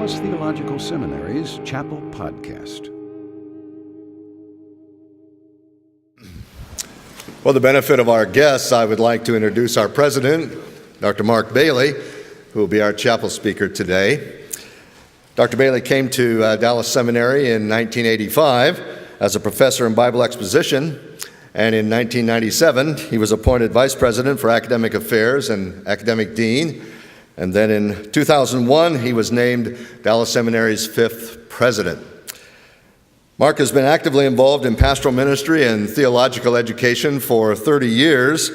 Dallas Theological Seminary's Chapel Podcast. For the benefit of our guests, I would like to introduce our president, Dr. Mark Bailey, who will be our chapel speaker today. Dr. Bailey came to Dallas Seminary in 1985 as a professor in Bible Exposition, and in 1997 he was appointed vice president for academic affairs and academic dean, and then in 2001 he was named Dallas Seminary's fifth president. Mark has been actively involved in pastoral ministry and theological education for 30 years.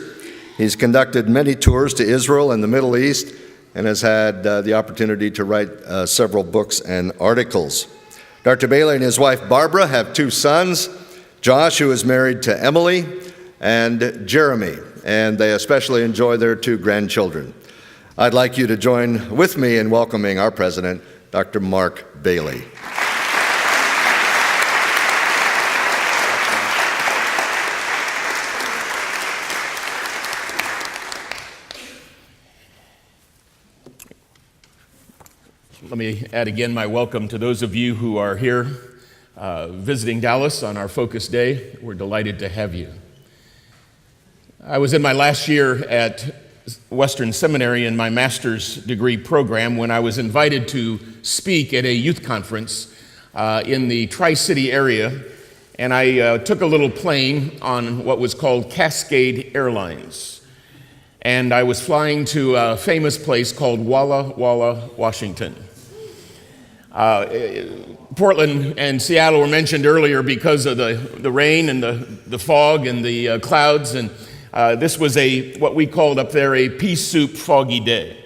He's conducted many tours to Israel and the Middle East and has had the opportunity to write several books and articles. Dr. Bailey and his wife Barbara have two sons, Josh, who is married to Emily, and Jeremy, and they especially enjoy their two grandchildren. I'd like you to join with me in welcoming our president, Dr. Mark Bailey. Let me add again my welcome to those of you who are here visiting Dallas on our Focus Day. We're delighted to have you. I was in my last year at Western Seminary in my master's degree program when I was invited to speak at a youth conference in the Tri-City area, and I took a little plane on what was called Cascade Airlines, and I was flying to a famous place called Walla Walla, Washington. Portland and Seattle were mentioned earlier because of the rain and the fog and the clouds, and this was what we called up there a pea soup foggy day.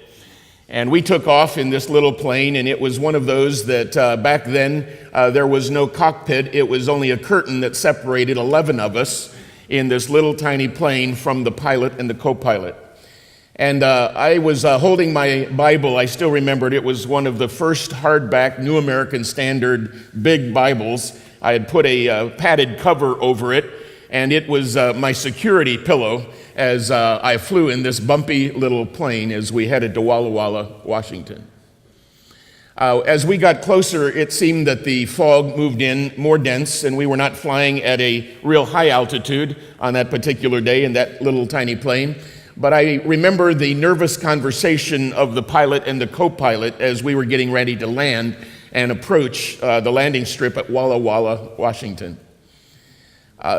And we took off in this little plane, and it was one of those that back then there was no cockpit. It was only a curtain that separated 11 of us in this little tiny plane from the pilot and the co-pilot. And I was holding my Bible. I still remembered it was one of the first hardback New American Standard big Bibles. I had put a padded cover over it, and it was my security pillow as I flew in this bumpy little plane as we headed to Walla Walla, Washington. As we got closer, it seemed that the fog moved in more dense, and we were not flying at a real high altitude on that particular day in that little tiny plane. But I remember the nervous conversation of the pilot and the co-pilot as we were getting ready to land and approach the landing strip at Walla Walla, Washington.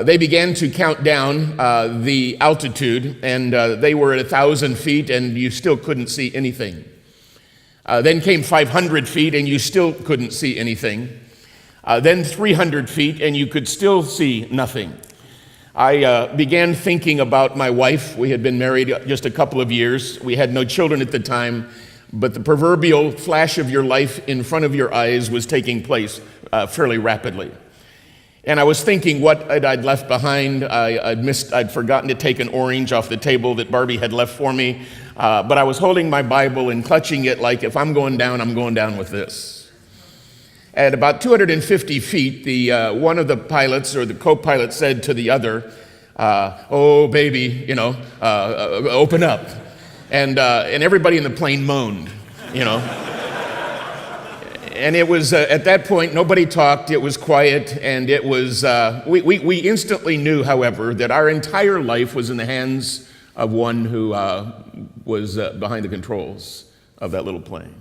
They began to count down the altitude, and they were at 1,000 feet, and you still couldn't see anything. Then came 500 feet, and you still couldn't see anything. Then 300 feet, and you could still see nothing. I began thinking about my wife. We had been married just a couple of years. We had no children at the time, but the proverbial flash of your life in front of your eyes was taking place fairly rapidly. And I was thinking what I'd left behind. I'd forgotten to take an orange off the table that Barbie had left for me, but I was holding my Bible and clutching it like, if I'm going down, I'm going down with this. At about 250 feet, one of the pilots or the co-pilot said to the other, "Oh, baby, open up." And everybody in the plane moaned, And it was, at that point, nobody talked, it was quiet, and it was, we instantly knew, however, that our entire life was in the hands of one who was behind the controls of that little plane.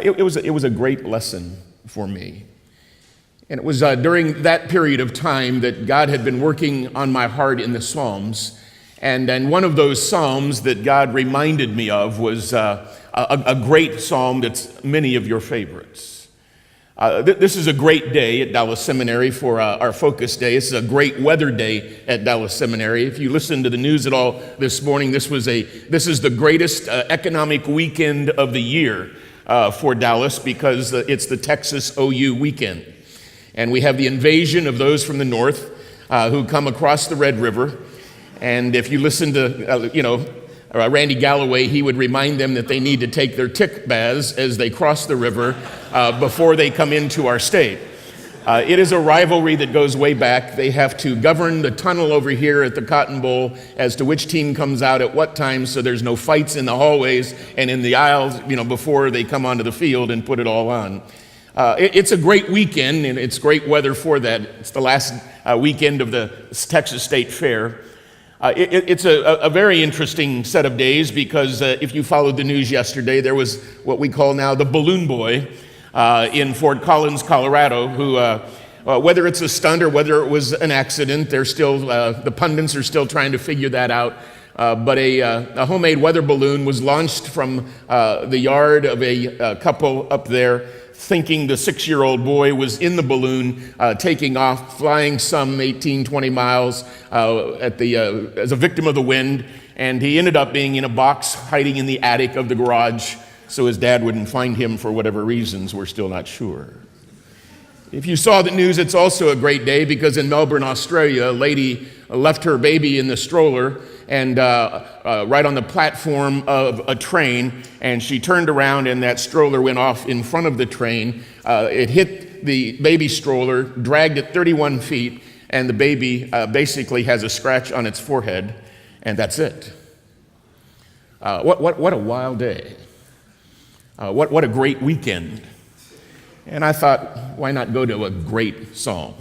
It was a great lesson for me. And it was during that period of time that God had been working on my heart in the Psalms. And one of those Psalms that God reminded me of was a great Psalm that's many of your favorites. This is a great day at Dallas Seminary for our Focus Day. This is a great weather day at Dallas Seminary. If you listen to the news at all this morning, this is the greatest economic weekend of the year for Dallas because it's the Texas OU weekend. And we have the invasion of those from the north who come across the Red River. And if you listen to, Randy Galloway, he would remind them that they need to take their tick baths as they cross the river before they come into our state. It is a rivalry that goes way back. They have to govern the tunnel over here at the Cotton Bowl as to which team comes out at what time, so there's no fights in the hallways and in the aisles, before they come onto the field and put it all on. It's a great weekend, and it's great weather for that. It's the last weekend of the Texas State Fair. It's a very interesting set of days because if you followed the news yesterday, there was what we call now the Balloon Boy in Fort Collins, Colorado, who, whether it's a stunt or whether it was an accident, they're still, the pundits are still trying to figure that out. But a homemade weather balloon was launched from the yard of a couple up there, thinking the 6-year-old boy was in the balloon, taking off, flying some 18, 20 miles as a victim of the wind. And he ended up being in a box hiding in the attic of the garage, so his dad wouldn't find him for whatever reasons. We're still not sure. If you saw the news, it's also a great day because in Melbourne, Australia, a lady left her baby in the stroller and right on the platform of a train, and she turned around and that stroller went off in front of the train. It hit the baby stroller, dragged it 31 feet, and the baby basically has a scratch on its forehead, and that's it. What a wild day. What a great weekend. And I thought, why not go to a great psalm?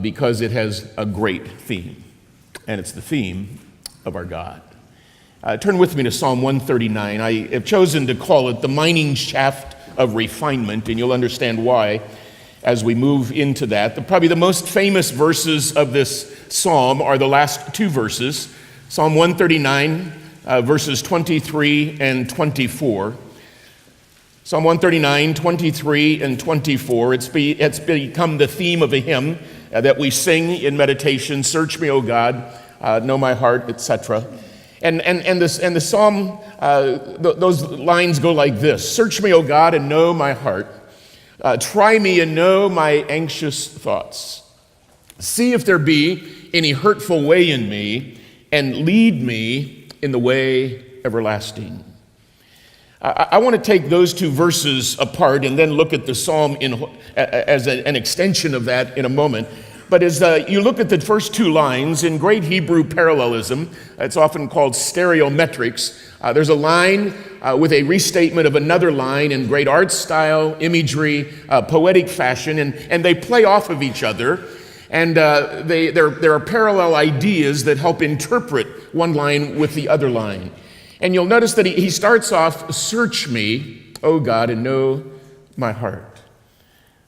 Because it has a great theme, and it's the theme of our God. Turn with me to Psalm 139. I have chosen to call it the mining shaft of refinement, and you'll understand why as we move into that. Probably the most famous verses of this psalm are the last two verses, Psalm 139, verses 23 and 24. Psalm 139, 23 and 24, it's become the theme of a hymn that we sing in meditation, Search me, O God, know my heart, etc. And the psalm, those lines go like this: Search me, O God, and know my heart. Try me and know my anxious thoughts. See if there be any hurtful way in me, and lead me in the way everlasting. I want to take those two verses apart and then look at the psalm as an extension of that in a moment. But as you look at the first two lines, in great Hebrew parallelism, it's often called stereometrics, there's a line with a restatement of another line in great art style, imagery, poetic fashion, and they play off of each other. And there are parallel ideas that help interpret one line with the other line. And you'll notice that he starts off, search me, O God, and know my heart.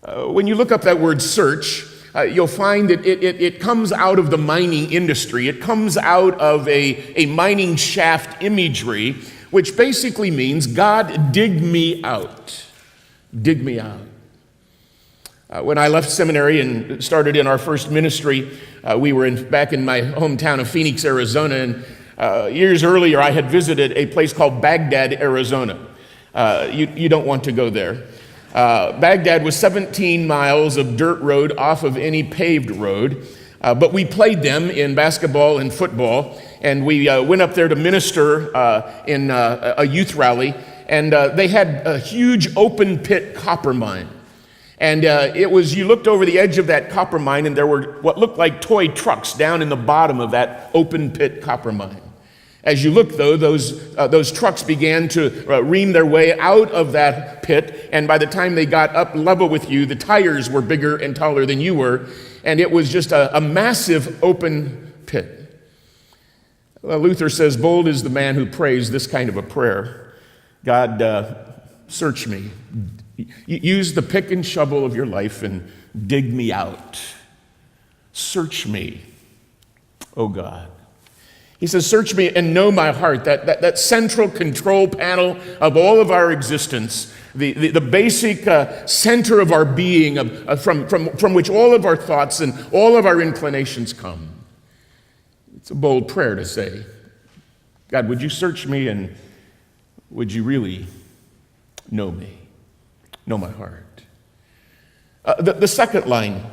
When you look up that word search, you'll find that it comes out of the mining industry. It comes out of a mining shaft imagery, which basically means, God, dig me out. Dig me out. When I left seminary and started in our first ministry, we were back in my hometown of Phoenix, Arizona, and years earlier, I had visited a place called Baghdad, Arizona. You don't want to go there. Baghdad was 17 miles of dirt road off of any paved road, but we played them in basketball and football, and we went up there to minister in a youth rally, and they had a huge open pit copper mine. And you looked over the edge of that copper mine, and there were what looked like toy trucks down in the bottom of that open pit copper mine. As you look, though, those trucks began to ream their way out of that pit, and by the time they got up level with you, the tires were bigger and taller than you were, and it was just a massive open pit. Well, Luther says, bold is the man who prays this kind of a prayer. God, search me. Use the pick and shovel of your life and dig me out. Search me, O God. He says, search me and know my heart, that central control panel of all of our existence, the basic center of our being, from which all of our thoughts and all of our inclinations come. It's a bold prayer to say, God, would you search me and would you really know me, know my heart? The second line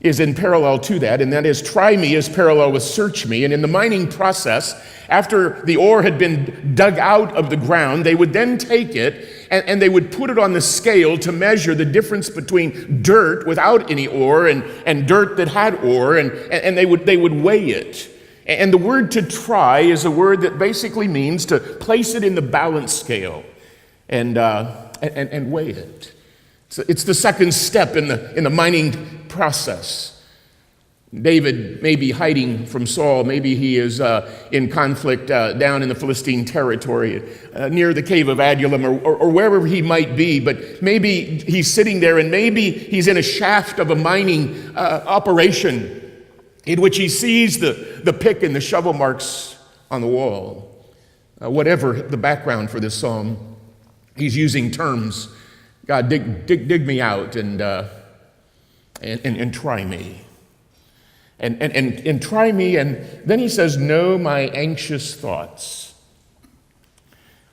is in parallel to that, and that is try me is parallel with search me. And in the mining process, after the ore had been dug out of the ground, they would then take it And they would put it on the scale to measure the difference between dirt without any ore and dirt that had ore, and they would weigh it. And the word to try is a word that basically means to place it in the balance scale and weigh it. So it's the second step in the mining process. David may be hiding from Saul. Maybe he is in conflict down in the Philistine territory, near the cave of Adullam, or wherever he might be. But maybe he's sitting there, and maybe he's in a shaft of a mining operation in which he sees the pick and the shovel marks on the wall. Whatever the background for this psalm, he's using terms. God, dig me out and try me. And try me, and then he says, know my anxious thoughts.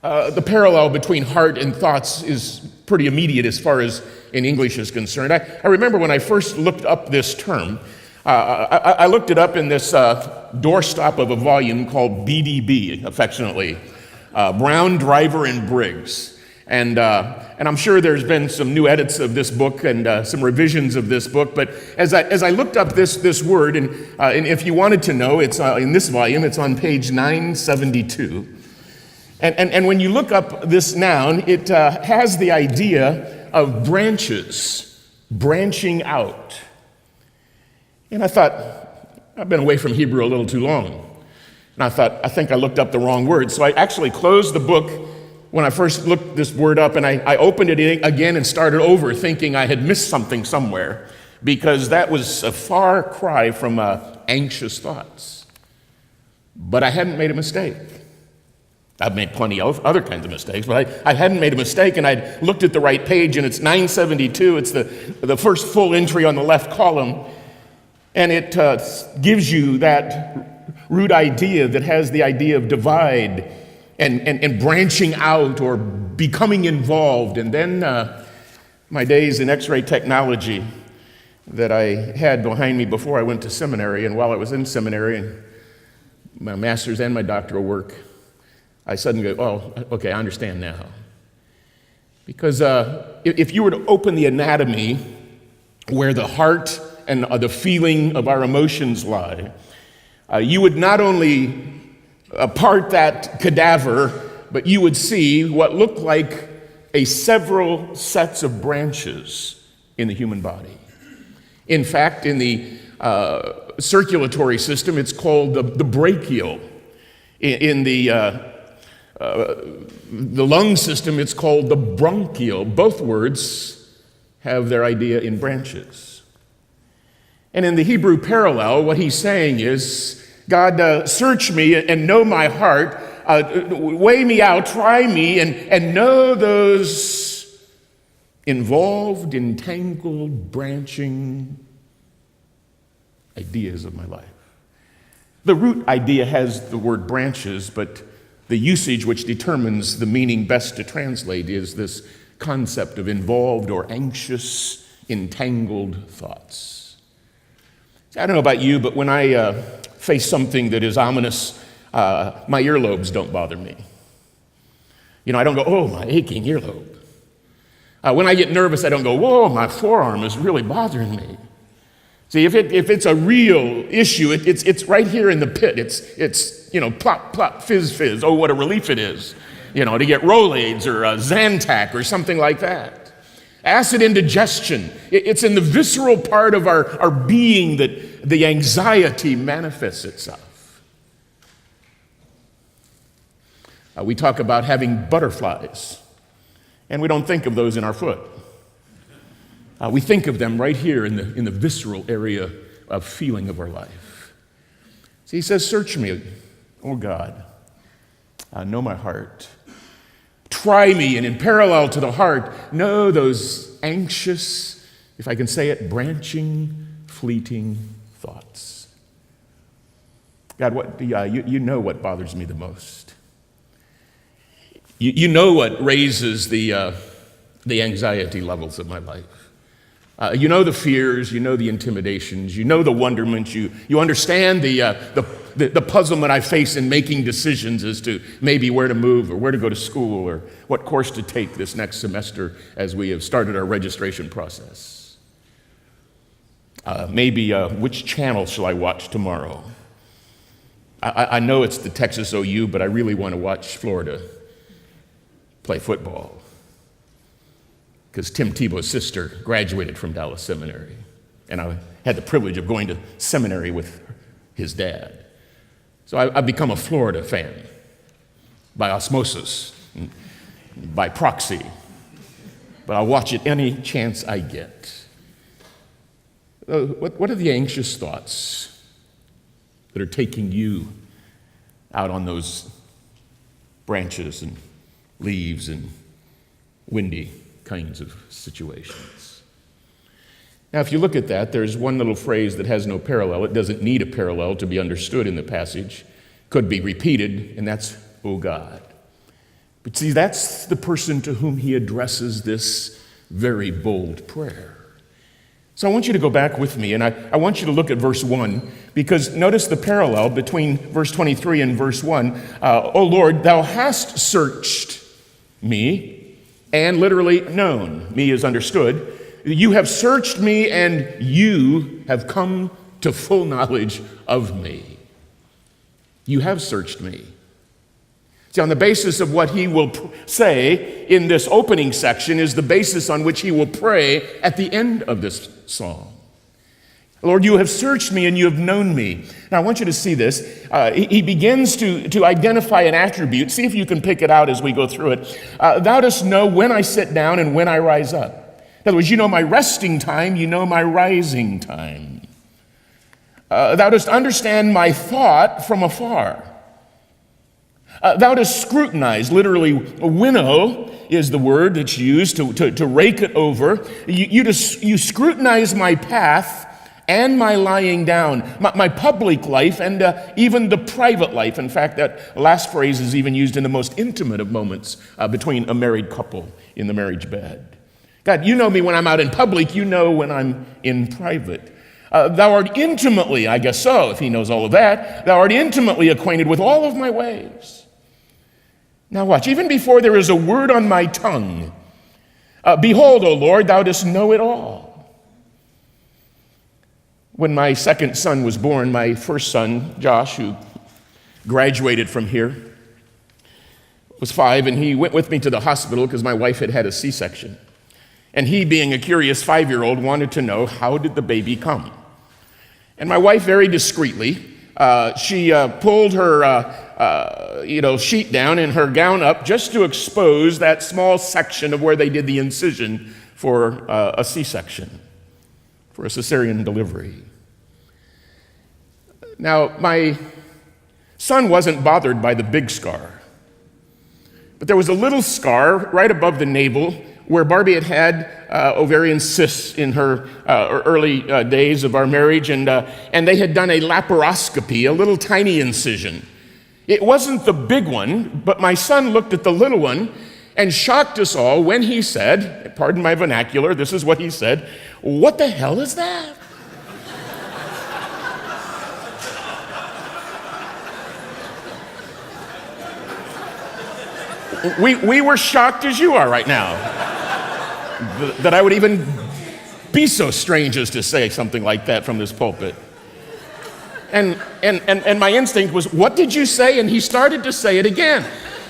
The parallel between heart and thoughts is pretty immediate as far as in English is concerned. I remember when I first looked up this term, I looked it up in this doorstop of a volume called BDB, affectionately, Brown, Driver, and Briggs. And I'm sure there's been some new edits of this book and some revisions of this book. But as I looked up this word, and if you wanted to know, it's in this volume. It's on page 972. And when you look up this noun, it has the idea of branches, branching out. And I thought, I've been away from Hebrew a little too long. And I thought, I think I looked up the wrong word. So I actually closed the book when I first looked this word up, and I opened it again and started over, thinking I had missed something somewhere, because that was a far cry from anxious thoughts. But I hadn't made a mistake. I've made plenty of other kinds of mistakes, but I hadn't made a mistake, and I'd looked at the right page, and it's 972. It's the first full entry on the left column, and it gives you that root idea that has the idea of divide and branching out or becoming involved. And then my days in X-ray technology that I had behind me before I went to seminary, and while I was in seminary, and my master's and my doctoral work, I suddenly go, oh, okay, I understand now. Because if you were to open the anatomy where the heart and the feeling of our emotions lie, you would not only part that cadaver, but you would see what looked like several sets of branches in the human body. In fact, in the circulatory system, it's called the brachial. In the lung system, it's called the bronchial. Both words have their idea in branches. And in the Hebrew parallel, what he's saying is, God, search me and know my heart, weigh me out, try me, and know those involved, entangled, branching ideas of my life. The root idea has the word branches, but the usage which determines the meaning best to translate is this concept of involved or anxious, entangled thoughts. I don't know about you, but when I face something that is ominous, my earlobes don't bother me. I don't go, oh, my aching earlobe. When I get nervous, I don't go, whoa, my forearm is really bothering me. See, if it's a real issue, it's right here in the pit. It's plop, plop, fizz, fizz. Oh, what a relief it is, to get Rolaids or Zantac or something like that. Acid indigestion, it's in the visceral part of our being that the anxiety manifests itself. We talk about having butterflies, and we don't think of those in our foot. We think of them right here in the visceral area of feeling of our life. So he says, search me, oh God, know my heart. Try me, and in parallel to the heart, know those anxious, if I can say it, branching, fleeting thoughts. God, you know what bothers me the most. You know what raises the anxiety levels of my life. You know the fears, you know the intimidations, you know the wonderment, you understand the puzzlement I face in making decisions as to maybe where to move or where to go to school or what course to take this next semester as we have started our registration process. Maybe which channel shall I watch tomorrow? I know it's the Texas OU, but I really want to watch Florida play football, because Tim Tebow's sister graduated from Dallas Seminary, and I had the privilege of going to seminary with his dad. So I've become a Florida fan by osmosis, by proxy, but I'll watch it any chance I get. What are the anxious thoughts that are taking you out on those branches and leaves and windy kinds of situations? Now, if you look at that, there's one little phrase that has no parallel. It doesn't need a parallel to be understood in the passage. Could be repeated, and that's, "Oh God." But see, that's the person to whom he addresses this very bold prayer. So I want you to go back with me, and I want you to look at verse 1, because notice the parallel between verse 23 and verse 1. "O Lord, thou hast searched me," and literally known. Me is understood. You have searched me, and you have come to full knowledge of me. You have searched me. See, on the basis of what he will say in this opening section is the basis on which he will pray at the end of this psalm. Lord, you have searched me and you have known me. Now, I want you to see this. He begins to identify an attribute. See if you can pick it out as we go through it. Thou dost know when I sit down and when I rise up. In other words, you know my resting time, you know my rising time. Thou dost understand my thought from afar. Thou dost scrutinize, literally winnow is the word that's used to rake it over. You scrutinize my path and my lying down, my public life and even the private life. In fact, that last phrase is even used in the most intimate of moments between a married couple in the marriage bed. God, you know me when I'm out in public, you know when I'm in private. Thou art intimately, I guess so, if he knows all of that, thou art intimately acquainted with all of my ways. Now watch, even before there is a word on my tongue, behold, O Lord, thou dost know it all. When my second son was born, my first son, Josh, who graduated from here, was 5, and he went with me to the hospital because my wife had had a C-section. And he, being a curious 5-year-old, wanted to know, how did the baby come? And my wife, very discreetly, she pulled her sheet down and her gown up just to expose that small section of where they did the incision for a C-section, for a cesarean delivery. Now, my son wasn't bothered by the big scar, but there was a little scar right above the navel where Barbie had ovarian cysts in her early days of our marriage, and they had done a laparoscopy, a little tiny incision. It wasn't the big one, but my son looked at the little one and shocked us all when he said, pardon my vernacular, this is what he said, "What the hell is that?" We were shocked as you are right now, that I would even be so strange as to say something like that from this pulpit. And my instinct was, "What did you say?" And he started to say it again.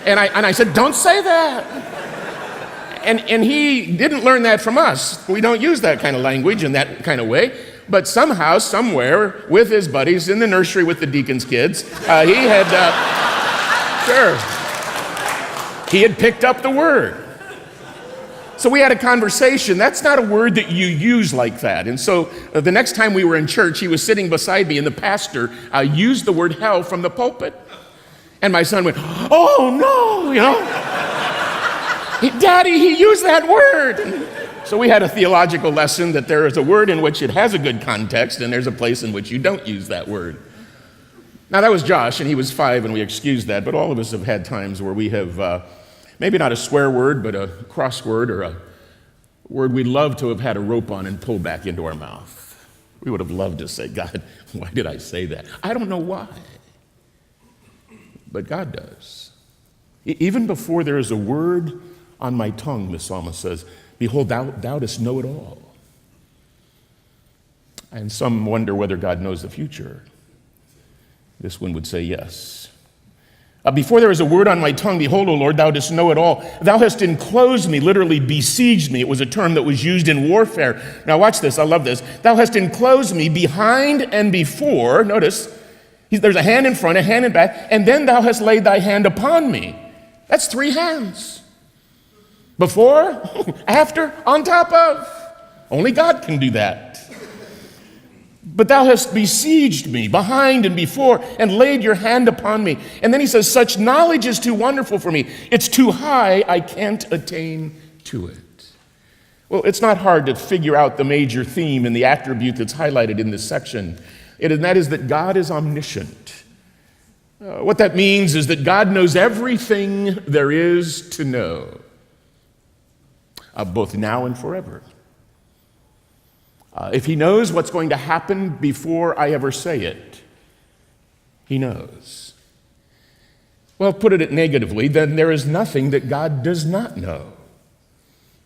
And I said, "Don't say that." And he didn't learn that from us. We don't use that kind of language in that kind of way. But somehow, somewhere, with his buddies in the nursery with the deacon's kids, he had, he had picked up the word. So we had a conversation. That's not a word that you use like that. And so the next time we were in church, he was sitting beside me, and the pastor used the word hell from the pulpit. And my son went, "Oh no, Daddy, he used that word." And so we had a theological lesson that there is a word in which it has a good context, and there's a place in which you don't use that word. Now that was Josh, and he was 5, and we excused that, but all of us have had times where we have maybe not a swear word, but a cross word or word we'd love to have had a rope on and pulled back into our mouth. We would have loved to say, God, why did I say that? I don't know why. But God does. Even before there is a word on my tongue, the psalmist says, behold, thou dost know it all. And some wonder whether God knows the future. This one would say yes. Before there is a word on my tongue, behold, O Lord, thou dost know it all. Thou hast enclosed me, literally besieged me. It was a term that was used in warfare. Now watch this, I love this. Thou hast enclosed me behind and before. Notice, there's a hand in front, a hand in back, and then thou hast laid thy hand upon me. That's 3 hands. Before, after, on top of. Only God can do that. But thou hast besieged me behind and before and laid your hand upon me. And then he says, such knowledge is too wonderful for me. It's too high, I can't attain to it. Well, it's not hard to figure out the major theme and the attribute that's highlighted in this section. And that is that God is omniscient. What that means is that God knows everything there is to know, both now and forever. If he knows what's going to happen before I ever say it, he knows. Well, put it negatively, then there is nothing that God does not know.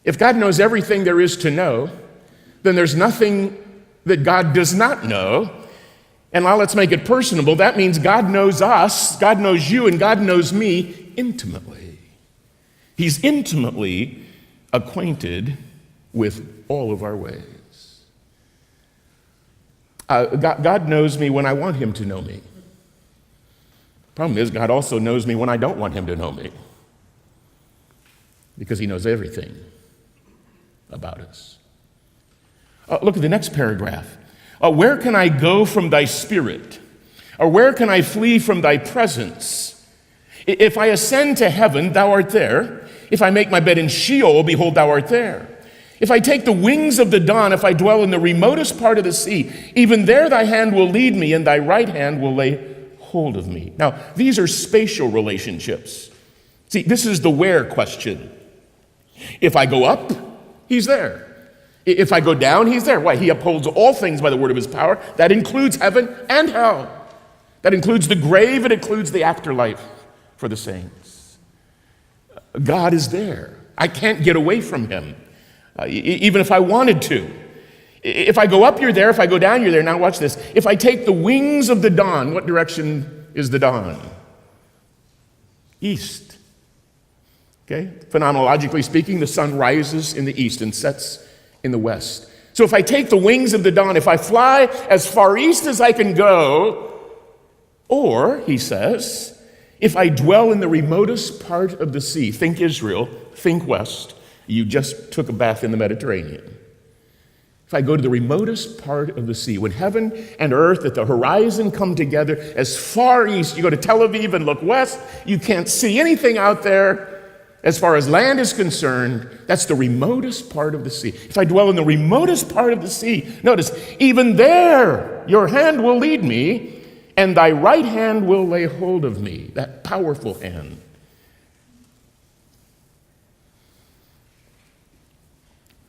If God knows everything there is to know, then there's nothing that God does not know. And now let's make it personable. That means God knows us, God knows you, and God knows me intimately. He's intimately acquainted with all of our ways. God knows me when I want him to know me. Problem is, God also knows me when I don't want him to know me, because he knows everything about us. Look at the next paragraph. Where can I go from thy spirit? Or where can I flee from thy presence? If I ascend to heaven, thou art there. If I make my bed in Sheol, behold, thou art there. If I take the wings of the dawn, if I dwell in the remotest part of the sea, even there thy hand will lead me, and thy right hand will lay hold of me. Now, these are spatial relationships. See, this is the where question. If I go up, he's there. If I go down, he's there. Why? He upholds all things by the word of his power. That includes heaven and hell. That includes the grave. It includes the afterlife for the saints. God is there. I can't get away from him. Even if I wanted to. If I go up, you're there. If I go down, you're there. Now watch this. If I take the wings of the dawn, what direction is the dawn? East. Okay? Phenomenologically speaking, the sun rises in the east and sets in the west. So if I take the wings of the dawn, if I fly as far east as I can go, or, he says, if I dwell in the remotest part of the sea, think Israel, think west, you just took a bath in the Mediterranean. If I go to the remotest part of the sea, when heaven and earth at the horizon come together, as far east, you go to Tel Aviv and look west, you can't see anything out there as far as land is concerned. That's the remotest part of the sea. If I dwell in the remotest part of the sea, notice, even there your hand will lead me, and thy right hand will lay hold of me, that powerful hand.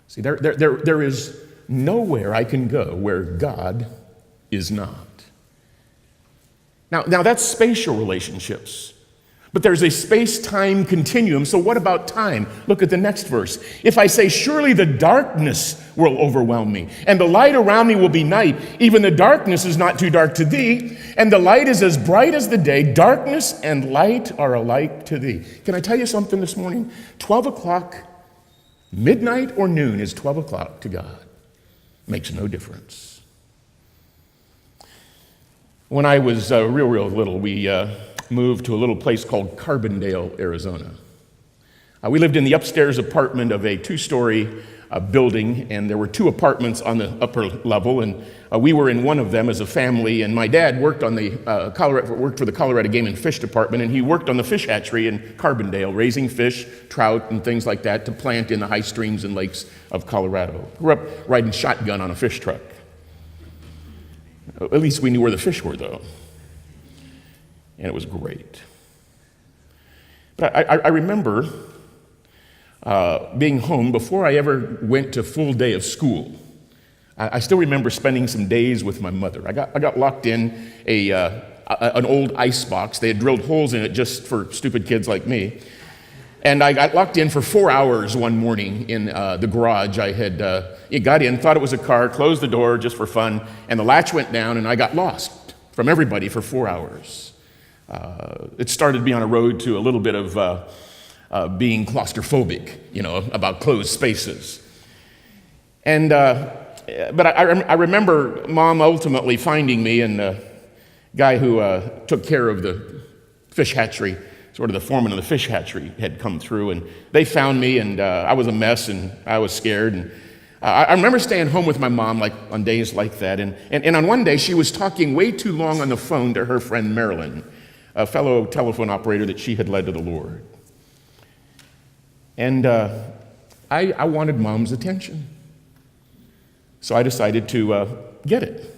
See, there is nowhere I can go where God is not. Now that's spatial relationships. But there's a space-time continuum, so what about time? Look at the next verse. If I say, surely the darkness will overwhelm me, and the light around me will be night, even the darkness is not too dark to thee, and the light is as bright as the day, darkness and light are alike to thee. Can I tell you something this morning? 12 o'clock, midnight or noon is 12 o'clock to God. Makes no difference. When I was real little, we moved to a little place called Carbondale, Arizona. We lived in the upstairs apartment of a 2-story building, and there were 2 apartments on the upper level, and we were in one of them as a family. And my dad worked on the worked for the Colorado Game and Fish Department, and he worked on the fish hatchery in Carbondale, raising fish, trout, and things like that to plant in the high streams and lakes of Colorado. Grew up riding shotgun on a fish truck. At least we knew where the fish were, though. And it was great. But I remember being home before I ever went to full day of school. I still remember spending some days with my mother. I got locked in an old ice box. They had drilled holes in it just for stupid kids like me. And I got locked in for 4 hours one morning in the garage. I had got in, thought it was a car, closed the door just for fun, and the latch went down, and I got lost from everybody for 4 hours. It started me on a road to a little bit of being claustrophobic, about closed spaces. And but I remember Mom ultimately finding me, and the guy who took care of the fish hatchery, sort of the foreman of the fish hatchery, had come through, and they found me, and I was a mess, and I was scared. And I remember staying home with my mom, like on days like that, and on one day she was talking way too long on the phone to her friend Marilyn, a fellow telephone operator that she had led to the Lord. And I wanted Mom's attention, so I decided to get it.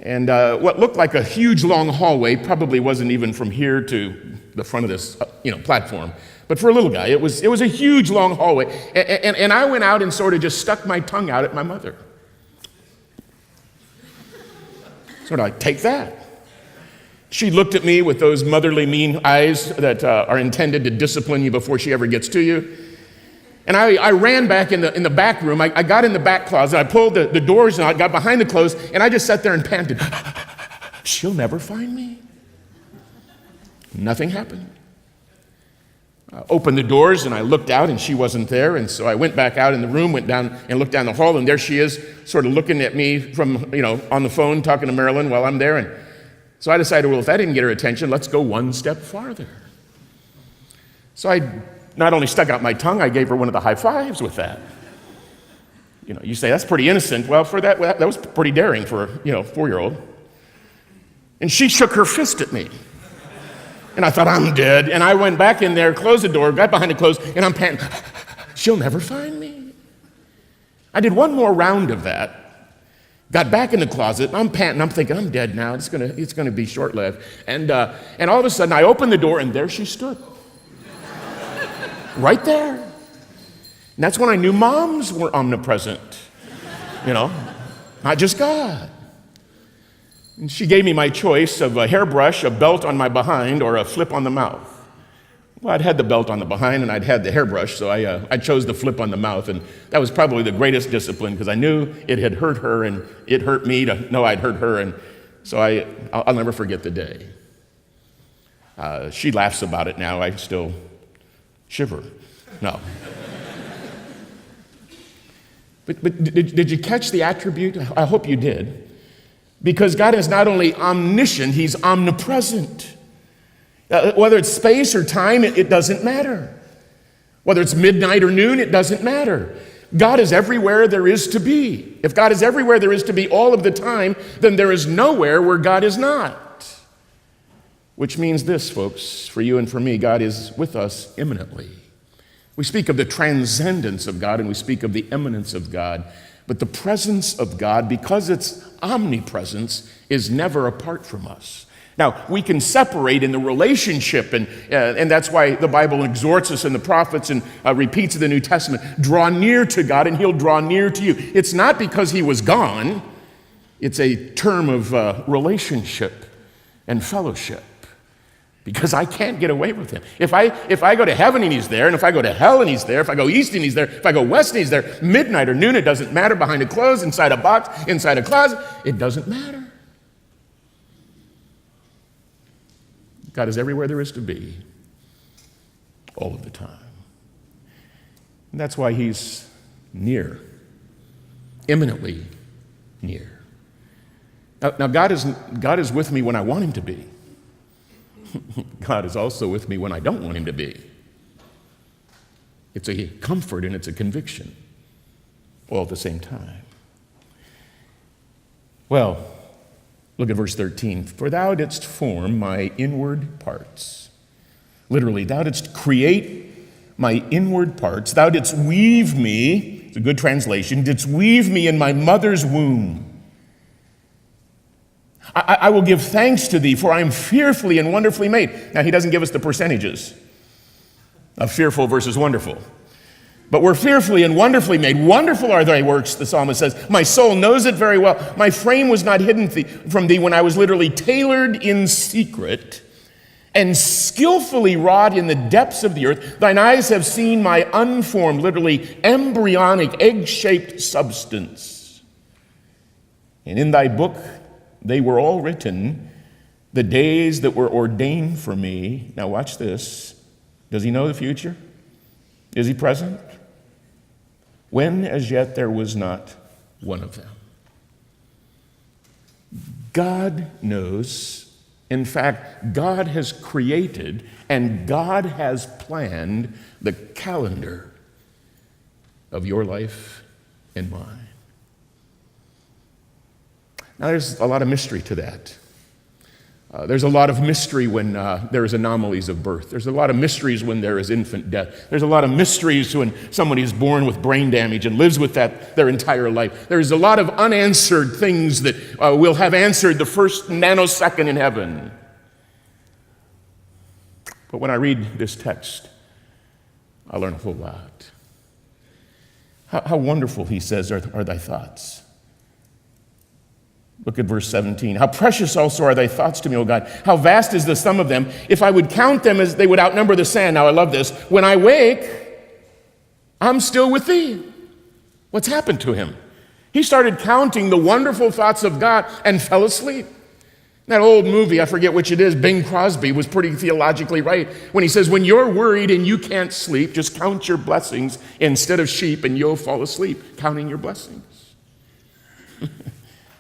And what looked like a huge long hallway probably wasn't even from here to the front of this platform. But for a little guy, it was a huge long hallway. And I went out and sort of just stuck my tongue out at my mother. Sort of like, take that. She looked at me with those motherly mean eyes that are intended to discipline you before she ever gets to you. And I ran back in the back room. I got in the back closet. I pulled the doors and I got behind the clothes, and I just sat there and panted. She'll never find me. Nothing happened. I opened the doors and I looked out, and she wasn't there. And so I went back out in the room, went down and looked down the hall, and there she is, sort of looking at me from on the phone, talking to Marilyn while I'm there. And so I decided, well, if that didn't get her attention, let's go one step farther. So I not only stuck out my tongue, I gave her one of the high fives with that. You say, that's pretty innocent. Well, for that was pretty daring for a 4-year-old. And she shook her fist at me. And I thought, I'm dead. And I went back in there, closed the door, got behind the clothes, and I'm panting, she'll never find me. I did one more round of that, got back in the closet, and I'm panting, I'm thinking, I'm dead now, it's gonna be short-lived. And all of a sudden, I opened the door, and there she stood. Right there. And that's when I knew moms were omnipresent, not just God. And she gave me my choice of a hairbrush, a belt on my behind, or a flip on the mouth. Well, I'd had the belt on the behind and I'd had the hairbrush, so I chose the flip on the mouth, and that was probably the greatest discipline because I knew it had hurt her and it hurt me to know I'd hurt her, and so I'll never forget the day. She laughs about it now. I still shiver. No. But did you catch the attribute? I hope you did. Because God is not only omniscient, He's omnipresent. Whether it's space or time, it doesn't matter. Whether it's midnight or noon, it doesn't matter. God is everywhere there is to be. If God is everywhere there is to be all of the time, then there is nowhere where God is not. Which means this, folks, for you and for me, God is with us immanently. We speak of the transcendence of God and we speak of the immanence of God, but the presence of God, because it's omnipresence, is never apart from us. Now, we can separate in the relationship, and that's why the Bible exhorts us in the prophets and repeats in the New Testament, draw near to God and He'll draw near to you. It's not because He was gone. It's a term of relationship and fellowship. Because I can't get away with Him. If I go to heaven and He's there, and if I go to hell and He's there, if I go east and He's there, if I go west and He's there, midnight or noon, it doesn't matter, behind a clothes, inside a box, inside a closet, it doesn't matter. God is everywhere there is to be, all of the time. And that's why He's near, imminently near. Now God is with me when I want Him to be. God is also with me when I don't want Him to be. It's a comfort and it's a conviction, all at the same time. Well, look at verse 13. For thou didst form my inward parts. Literally, thou didst create my inward parts. Thou didst weave me, it's a good translation, didst weave me in my mother's womb. I will give thanks to thee, for I am fearfully and wonderfully made. Now, he doesn't give us the percentages. Fearful versus wonderful. But we're fearfully and wonderfully made. Wonderful are thy works, the psalmist says. My soul knows it very well. My frame was not hidden from thee when I was literally tailored in secret and skillfully wrought in the depths of the earth. Thine eyes have seen my unformed, literally embryonic, egg-shaped substance. And in thy book they were all written, the days that were ordained for me. Now watch this. Does he know the future? Is he present? When as yet there was not one of them. God knows. In fact, God has created and God has planned the calendar of your life and mine. Now, there's a lot of mystery to that. There's a lot of mystery when there is anomalies of birth. There's a lot of mysteries when there is infant death. There's a lot of mysteries when somebody is born with brain damage and lives with that their entire life. There's a lot of unanswered things that we'll have answered the first nanosecond in heaven. But when I read this text, I learn a whole lot. How wonderful, he says, are thy thoughts. Look at verse 17. How precious also are thy thoughts to me, O God. How vast is the sum of them. If I would count them, as they would outnumber the sand. Now I love this. When I wake, I'm still with thee. What's happened to him? He started counting the wonderful thoughts of God and fell asleep. That old movie, I forget which it is, Bing Crosby was pretty theologically right when he says, when you're worried and you can't sleep, just count your blessings instead of sheep and you'll fall asleep counting your blessings.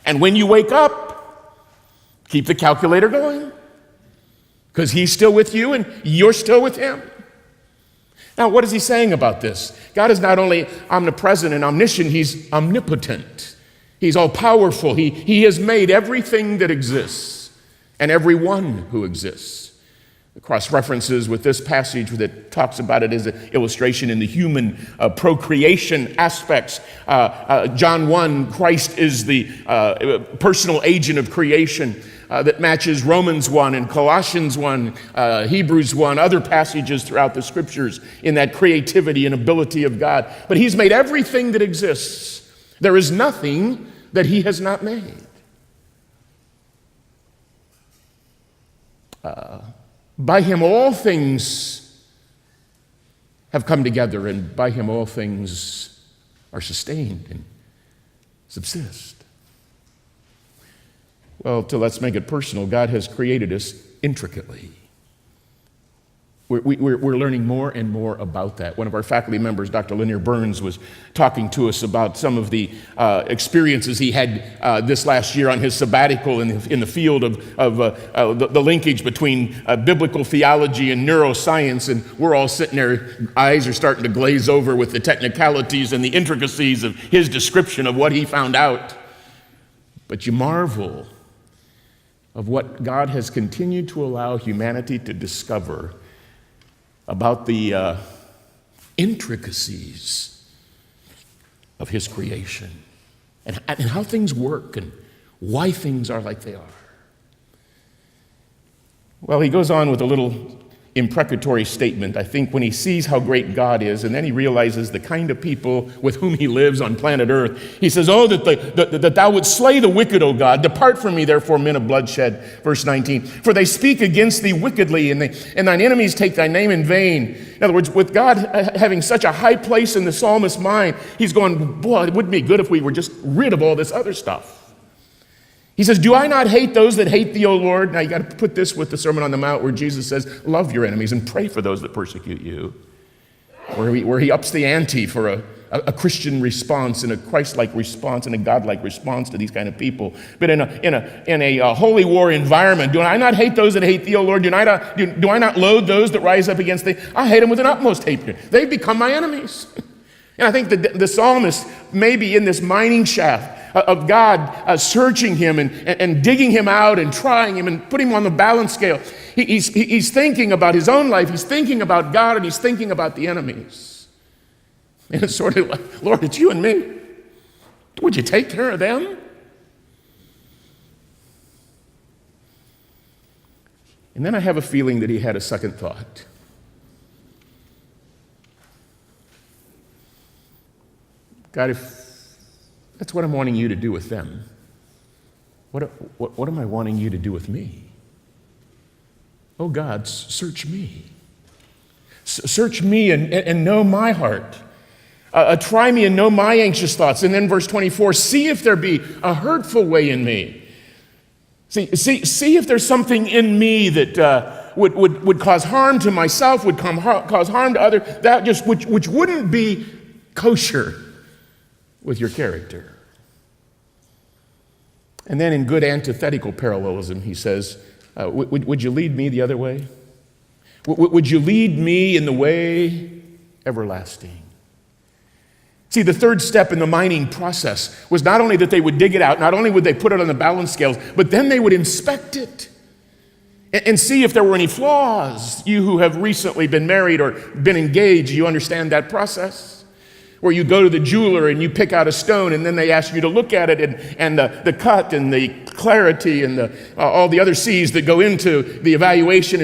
And when you wake up, keep the calculator going because he's still with you and you're still with him. Now, what is he saying about this? God is not only omnipresent and omniscient, he's omnipotent. He's all-powerful. He has made everything that exists and everyone who exists. The cross-references with this passage that talks about it as an illustration in the human procreation aspects. John 1, Christ is the personal agent of creation that matches Romans 1 and Colossians 1, Hebrews 1, other passages throughout the scriptures in that creativity and ability of God. But he's made everything that exists. There is nothing that he has not made. By him all things have come together, and by him all things are sustained and subsist. Well, let's make it personal. God has created us intricately. We're learning more and more about that. One of our faculty members, Dr. Lanier Burns, was talking to us about some of the experiences he had this last year on his sabbatical in the field of the linkage between biblical theology and neuroscience. And we're all sitting there, eyes are starting to glaze over with the technicalities and the intricacies of his description of what he found out. But you marvel of what God has continued to allow humanity to discover about the intricacies of his creation and how things work and why things are like they are. Well, he goes on with a little imprecatory statement, I think, when he sees how great God is, and then he realizes the kind of people with whom he lives on planet Earth. He says, oh, that thou wouldst slay the wicked, O God. Depart from me, therefore, men of bloodshed. Verse 19, for they speak against thee wickedly, and thine enemies take thy name in vain. In other words, with God having such a high place in the psalmist's mind, he's going, boy, it wouldn't be good if we were just rid of all this other stuff. He says, do I not hate those that hate thee, O Lord? Now you got to put this with the Sermon on the Mount where Jesus says, love your enemies and pray for those that persecute you. Where he ups the ante for a Christian response and a Christ-like response and a God-like response to these kind of people. But in a holy war environment, do I not hate those that hate thee, O Lord? Do I not loathe those that rise up against thee? I hate them with an utmost hatred. They've become my enemies. And I think the psalmist may be in this mining shaft of God searching him and digging him out and trying him and putting him on the balance scale. He's thinking about his own life. He's thinking about God, and he's thinking about the enemies. And it's sort of like, Lord, it's you and me. Would you take care of them? And then I have a feeling that he had a second thought. God, if that's what I'm wanting you to do with them, what am I wanting you to do with me? Oh God, search me. Search me and know my heart. Try me and know my anxious thoughts. And then verse 24, see if there be a hurtful way in me. See if there's something in me that would cause harm to myself, would cause harm to others, that just which wouldn't be kosher with your character. And then in good antithetical parallelism, he says, would you lead me the other way? Would you lead me in the way everlasting? See, the third step in the mining process was not only that they would dig it out, not only would they put it on the balance scales, but then they would inspect it and see if there were any flaws. You who have recently been married or been engaged, you understand that process. Where you go to the jeweler and you pick out a stone and then they ask you to look at it and the cut and the clarity and all the other C's that go into the evaluation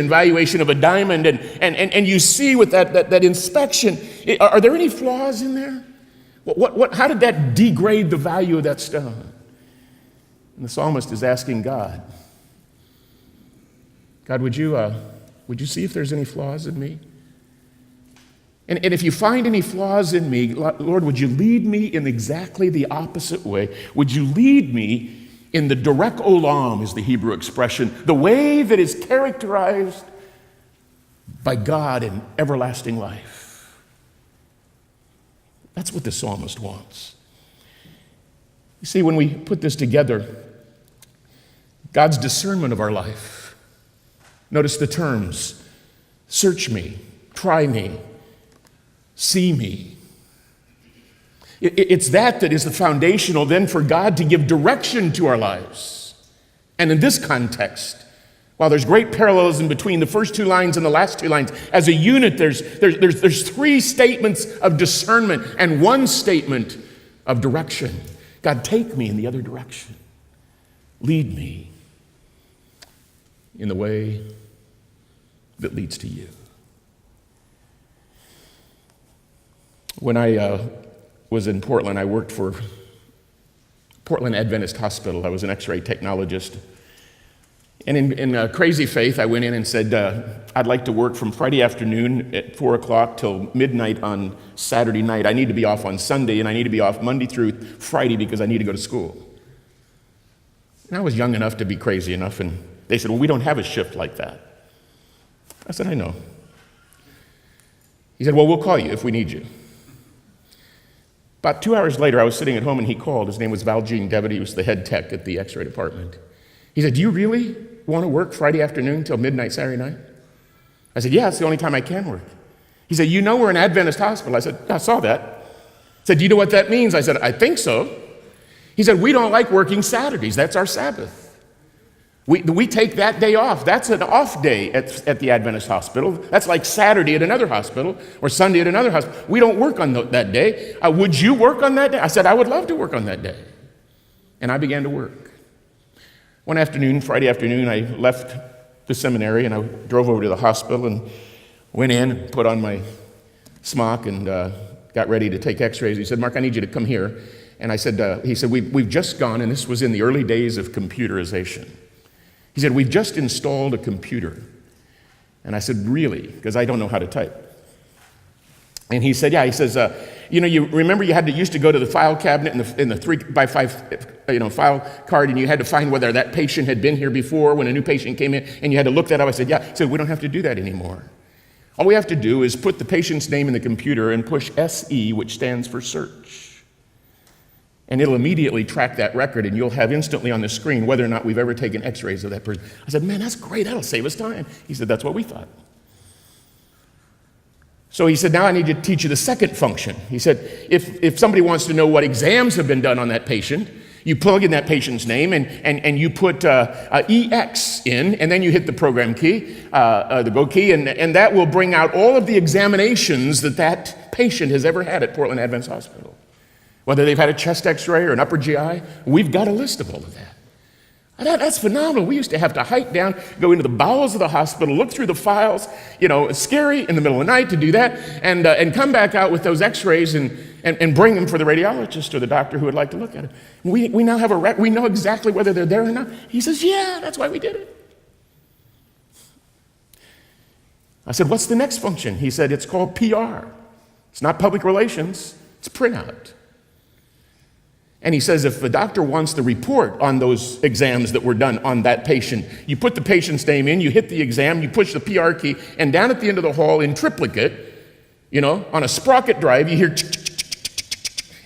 of a diamond. And you see with that inspection, are there any flaws in there? How did that degrade the value of that stone? And the psalmist is asking God, would you see if there's any flaws in me? And if you find any flaws in me, Lord, would you lead me in exactly the opposite way? Would you lead me in the derek olam, is the Hebrew expression, the way that is characterized by God in everlasting life? That's what the psalmist wants. You see, when we put this together, God's discernment of our life, notice the terms, search me, try me, see me. It's that is the foundational then for God to give direction to our lives. And in this context, while there's great parallelism between the first two lines and the last two lines, as a unit, there's three statements of discernment and one statement of direction. God, take me in the other direction. Lead me in the way that leads to you. When I was in Portland, I worked for Portland Adventist Hospital. I was an X-ray technologist. And in crazy faith, I went in and said, I'd like to work from Friday afternoon at 4 o'clock till midnight on Saturday night. I need to be off on Sunday, and I need to be off Monday through Friday because I need to go to school. And I was young enough to be crazy enough, and they said, well, we don't have a shift like that. I said, I know. He said, well, we'll call you if we need you. About 2 hours later, I was sitting at home, and he called. His name was Valjean Devitt. He was the head tech at the X-ray department. He said, do you really want to work Friday afternoon till midnight Saturday night? I said, yeah, it's the only time I can work. He said, you know we're an Adventist hospital. I said, I saw that. He said, do you know what that means? I said, I think so. He said, we don't like working Saturdays. That's our Sabbath. We take that day off. That's an off day at the Adventist hospital. That's like Saturday at another hospital or Sunday at another hospital. We don't work on that day. Would you work on that day? I said, I would love to work on that day. And I began to work. One afternoon, Friday afternoon, I left the seminary and I drove over to the hospital and went in and put on my smock and got ready to take x-rays. He said, Mark, I need you to come here. And I said, he said, we've just gone, and this was in the early days of computerization. He said, we've just installed a computer. And I said, really? Because I don't know how to type. And he said, yeah. He says, you remember you used to go to the file cabinet in the 3x5 file card, and you had to find whether that patient had been here before when a new patient came in, and you had to look that up. I said, yeah. He said, we don't have to do that anymore. All we have to do is put the patient's name in the computer and push SE, which stands for search. And it'll immediately track that record, and you'll have instantly on the screen whether or not we've ever taken x-rays of that person. I said, man, that's great. That'll save us time. He said, that's what we thought. So he said, now I need to teach you the second function. He said, if somebody wants to know what exams have been done on that patient, you plug in that patient's name and you put EX in, and then you hit the program key, the go key, and that will bring out all of the examinations that patient has ever had at Portland Adventist Hospital. Whether they've had a chest x-ray or an upper GI, we've got a list of all of that. That's phenomenal. We used to have to hike down, go into the bowels of the hospital, look through the files. It's scary in the middle of the night to do that, and come back out with those x-rays, and and bring them for the radiologist or the doctor who would like to look at it. We now have we know exactly whether they're there or not. He says, yeah, that's why we did it. I said, what's the next function? He said, it's called PR. It's not public relations, it's printout. And he says, if the doctor wants the report on those exams that were done on that patient, you put the patient's name in, you hit the exam, you push the PR key, and down at the end of the hall in triplicate, on a sprocket drive, you hear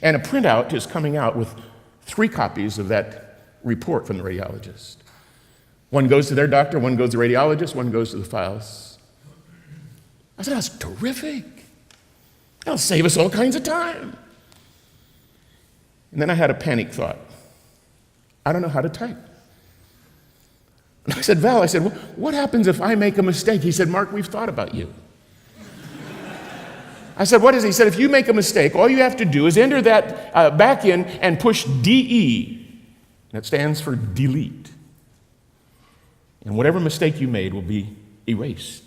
and a printout is coming out with 3 copies of that report from the radiologist. One goes to their doctor, one goes to the radiologist, one goes to the files. I said, that's terrific. That'll save us all kinds of time. And then I had a panic thought. I don't know how to type. And I said, Val, well, what happens if I make a mistake? He said, Mark, we've thought about you. I said, what is it? He said, if you make a mistake, all you have to do is enter that back in and push DE. That stands for delete. And whatever mistake you made will be erased.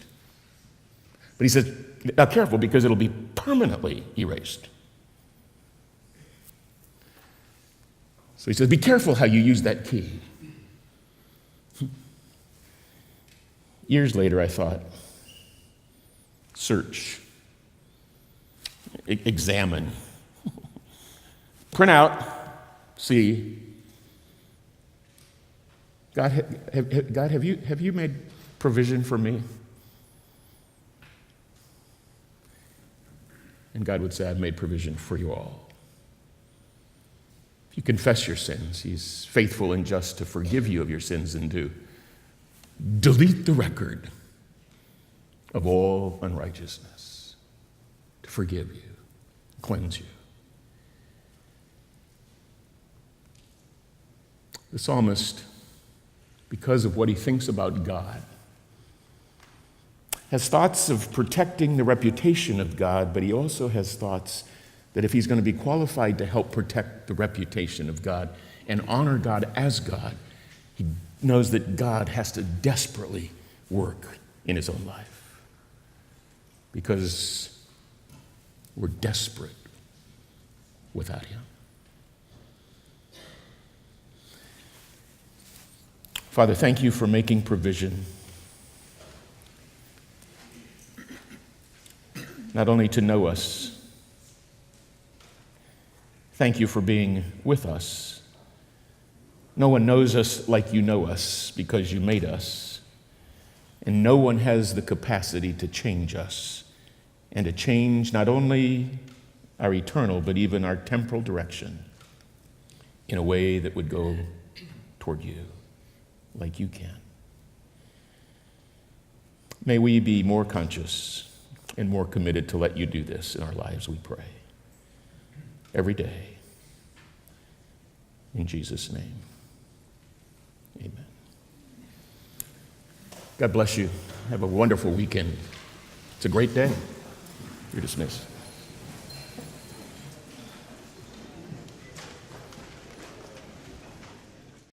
But he said, now careful, because it'll be permanently erased. So he says, be careful how you use that key. Years later, I thought, search, examine, print out, see. God, have you made provision for me? And God would say, I've made provision for you all. If you confess your sins, he's faithful and just to forgive you of your sins and to delete the record of all unrighteousness, to forgive you, cleanse you. The psalmist, because of what he thinks about God, has thoughts of protecting the reputation of God, but he also has thoughts that if he's going to be qualified to help protect the reputation of God and honor God as God, he knows that God has to desperately work in his own life because we're desperate without him. Father, thank you for making provision not only to know us. Thank you for being with us. No one knows us like you know us because you made us. And no one has the capacity to change us and to change not only our eternal, but even our temporal direction in a way that would go toward you like you can. May we be more conscious and more committed to let you do this in our lives, we pray. Every day. In Jesus' name, amen. God bless you. Have a wonderful weekend. It's a great day. You're dismissed.